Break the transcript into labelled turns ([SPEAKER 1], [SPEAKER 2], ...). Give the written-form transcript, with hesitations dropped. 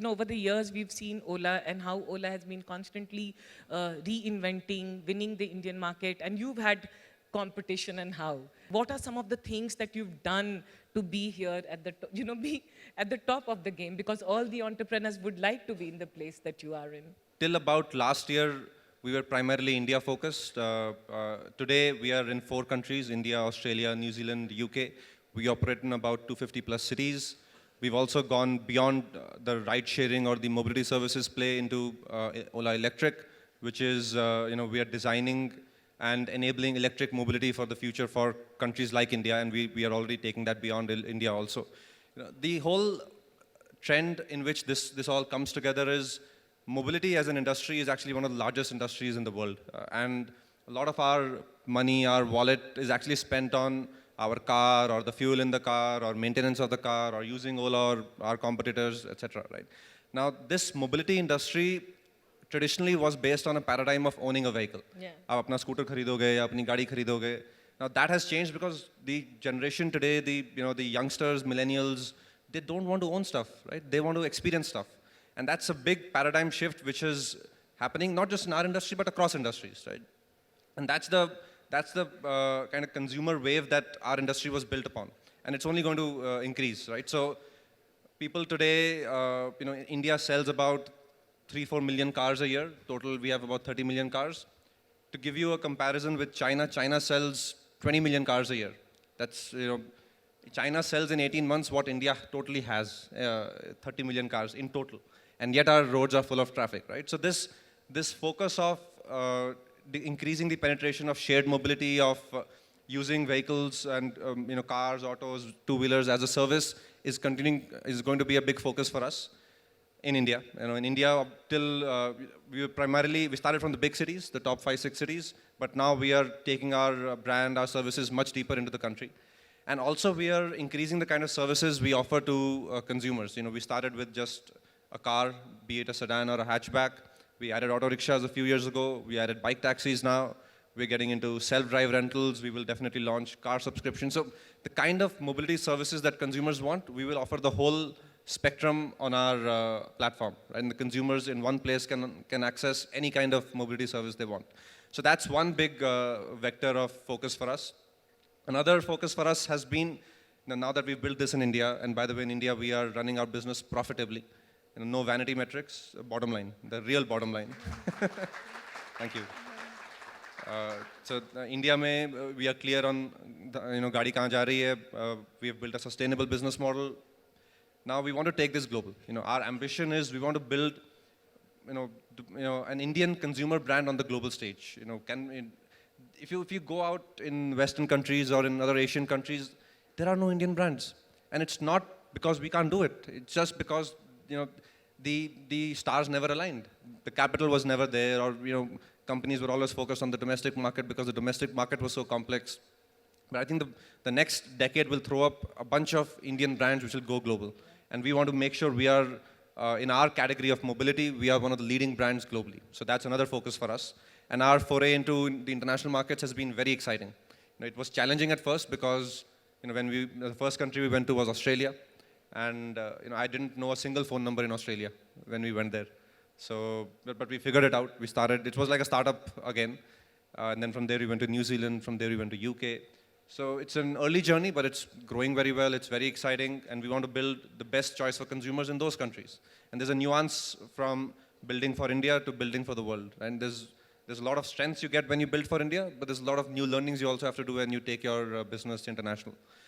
[SPEAKER 1] over the years, we've seen Ola and how Ola has been constantly reinventing, winning the Indian market, and you've had competition and how. What are some of the things that you've done to be here at the, be at the top of the game? Because all the entrepreneurs would like to be in the place that you are in.
[SPEAKER 2] Till about last year, we were primarily India focused. Today, we are in 4 countries, India, Australia, New Zealand, UK. We operate in about 250 plus cities. We've also gone beyond the ride sharing or the mobility services play into Ola Electric, which is, we are designing and enabling electric mobility for the future for countries like India, and we are already taking that beyond India also. The whole trend in which this all comes together is mobility as an industry is actually one of the largest industries in the world. And a lot of our money, our wallet is actually spent on our car or the fuel in the car or maintenance of the car or using Ola or our competitors, etc. Right? Now, this mobility industry traditionally was based on a paradigm of owning a vehicle.
[SPEAKER 1] Yeah.
[SPEAKER 2] आप अपना scooter खरीदोगे या अपनी गाड़ी खरीदोगे. Now that has changed because the generation today, the youngsters, millennials, they don't want to own stuff, right? They want to experience stuff. And that's a big paradigm shift which is happening not just in our industry but across industries, right? And that's the kind of consumer wave that our industry was built upon. And it's only going to increase, right? So people today, India sells about 3-4 million cars a year. Total, we have about 30 million cars. To give you a comparison with China, China sells 20 million cars a year. That's, China sells in 18 months what India totally has, 30 million cars in total. And yet our roads are full of traffic, right? So this focus of increasing the penetration of shared mobility, of using vehicles and cars, autos, two-wheelers as a service is going to be a big focus for us in India. In India, till we started from the big cities, the top 5-6 cities, but now we are taking our brand, our services much deeper into the country. And also we are increasing the kind of services we offer to consumers. We started with just a car, be it a sedan or a hatchback. We added auto rickshaws a few years ago. We added bike taxis now. We're getting into self-drive rentals. We will definitely launch car subscriptions. So the kind of mobility services that consumers want, we will offer the whole spectrum on our platform. Right? And the consumers in one place can access any kind of mobility service they want. So that's one big vector of focus for us. Another focus for us has been, now that we've built this in India, and by the way, in India, we are running our business profitably. No vanity metrics, bottom line, the real bottom line. Thank you. So India mein, we are clear on, gaadi kahan ja rahi hai. We have built a sustainable business model. Now we want to take this global. Our ambition is we want to build, an Indian consumer brand on the global stage. If you go out in Western countries or in other Asian countries, there are no Indian brands, and it's not because we can't do it. It's just because the stars never aligned. The capital was never there, or companies were always focused on the domestic market because the domestic market was so complex. But I think the next decade will throw up a bunch of Indian brands which will go global. And we want to make sure we are, in our category of mobility, we are one of the leading brands globally. So that's another focus for us. And our foray into the international markets has been very exciting. It was challenging at first because the first country we went to was Australia. And I didn't know a single phone number in Australia when we went there. So, but we figured it out. We started, it was like a startup again. And then from there we went to New Zealand, from there we went to UK. So it's an early journey, but it's growing very well. It's very exciting, and we want to build the best choice for consumers in those countries. And there's a nuance from building for India to building for the world. And there's a lot of strengths you get when you build for India, but there's a lot of new learnings you also have to do when you take your business international.